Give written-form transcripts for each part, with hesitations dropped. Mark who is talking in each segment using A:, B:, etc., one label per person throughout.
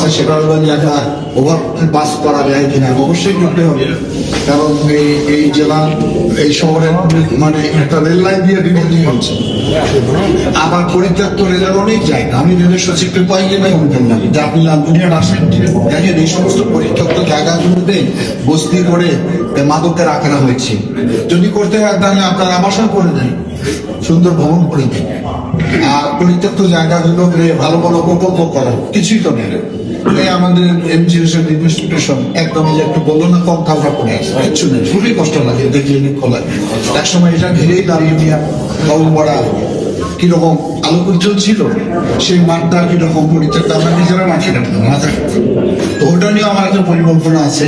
A: আছে সেটা হলো যে একটা ওভার পাস করা যায় কিনা, অবশ্যই করতে হবে। কারণ এই জেলা এই শহরের মানে একটা রেল লাইন দিয়ে বিভক্তি হচ্ছে, আবার পরিত্যক্ত রেলের অনেক জায়গা। আমি রেলের সচিবকে কয়েকদিন বললাম যে আপনি লালমনিরহাট আসেন, দেখেন এই সমস্ত পরিত্যক্ত জায়গাগুলোতে বস্তি করে মাদককে রাখা হয়েছে। যদি করতে হয় তাহলে আপনার আবাসন করে দেন, সুন্দর ভবন করে দেন, আর পরিত্যক্ত জায়গাগুলোকে ভালো ভালো প্রকল্প করা, কিছুই তো নেই। আমাদের ইনভেস্টিগেশন একদম যে একটু বললো না, কম খাওয়া পড়ে আছে, কিচ্ছু নেই। খুবই কষ্ট লাগে দেখলে খোলা। এক সময় এটা ঘিরেই দাঁড়িয়ে নিয়ে বাবুপাড়া কিরকম আলোক উজ্জ্বল ছিল, সেই মাঠটা কিরকম পরিত্যক্ত, আমরা নিজেরা মাঠে মাথা। তো ওটা নিয়েও আমার একটা পরিকল্পনা আছে,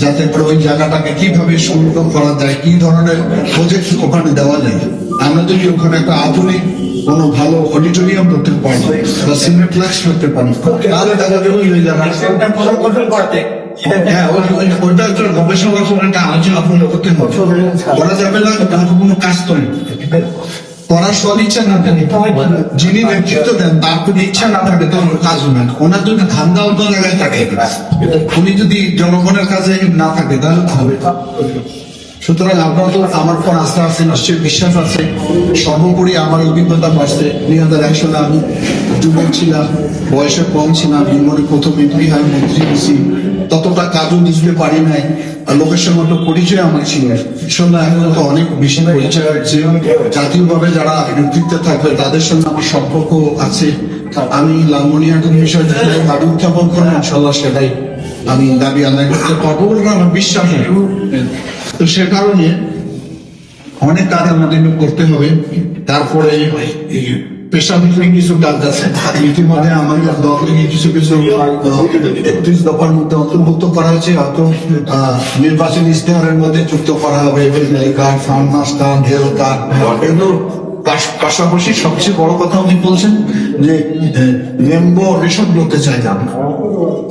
A: যাতে করে ওই জায়গাটাকে কিভাবে সুন্দর করা যায়, কি ধরনের প্রজেক্ট ওখানে দেওয়া যায়। আমরা যদি ওখানে একটা আধুনিক কোনো ভালো অডিটোরিয়াম করতে পারি বা সিনেপ্লেক্স করতে পারি, তাহলে দেখা যাবে ওই জায়গাটা হ্যাঁ ওইটা একটা গবেষণা করে একটা আলোচনা করতে হবে। করা যাবে না তার কোনো কাজ তো নেই, করার সদিচ্ছা না থাকে, যিনি নেতৃত্ব দেন তার যদি ইচ্ছা না থাকে তখন কাজ হবে না। ওনার যদি ধান্দা অন্য জায়গায় থাকে, উনি যদি জনগণের কাছে না থাকে তাহলে হবে। সুতরাং আপনার তো আমার পর আস্থা আছে, নিশ্চয়ই বিশ্বাস আছে। সর্বোপরি আমার অভিজ্ঞতা বাড়ছে। 2001 সালে আমি যুবক ছিলাম, বয়সে কম ছিলাম, নিম্নে প্রথম এমপি হয়, মন্ত্রী হয়েছি, ততটা কাজও দিতে পারি নাই। লোকের সঙ্গে তো পরিচয় আমার ছিল, সঙ্গে এখন তো অনেক বেশি পরিচয় হচ্ছে। জাতীয়ভাবে যারা নেতৃত্বে থাকবে তাদের সঙ্গে আমার সম্পর্ক আছে। আমি লালমনিরহাটের বিষয়ে দাবি উত্থাপন করবো, ইনশাল্লাহ সেটাই আমি দাবি আদায় করতে পারবো বলে আমার বিশ্বাস। তো সে কারণে অনেক কাজ আমাদের করতে হবে। তারপরে পেশাভিত্তিক কিছু কাজ আছে, ইতিমধ্যে আমাদের দলকে কিছু কিছু 31 দফার মধ্যে অন্তর্ভুক্ত করা হয়েছে, হয়তো নির্বাচনী ইশতেহারের মধ্যে যুক্ত করা হবে। ফার্মাস কার্ড, হেলথ কার্ড, এগুলো পাশাপাশি সবচেয়ে বড় কথা উনি বলছেন যে রেমবো রেশন করতে চাই না।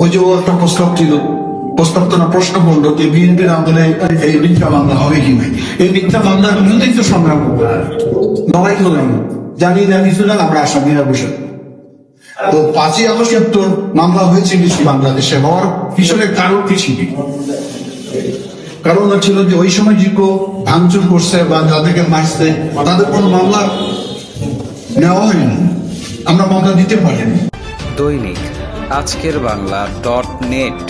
A: ওই যে একটা প্রস্তাব ছিল, প্রস্তাব তো না, প্রশ্ন বলল যে বিএনপির আমলে এই মিথ্যা মামলা হবে কি না। এই মিথ্যা মামলার বিরুদ্ধেই তো সংগ্রাম করবো, লড়াই করলাম, জানি না কিছু না, আমরা আসামি বসে। তো 5ই আগস্ট তো মামলা হয়েছে কিছু বাংলাদেশে, হওয়ার পিছনে কারণ কি ছিল? কারণ হচ্ছিল যে ওই সময় যে ভাঙচুর করছে বা যাদেরকে মারছে তাদের কোনো মামলা নেওয়া হয়নি, আমরা মামলা দিতে পারিনি।
B: দৈনিক আজকের বাংলা .net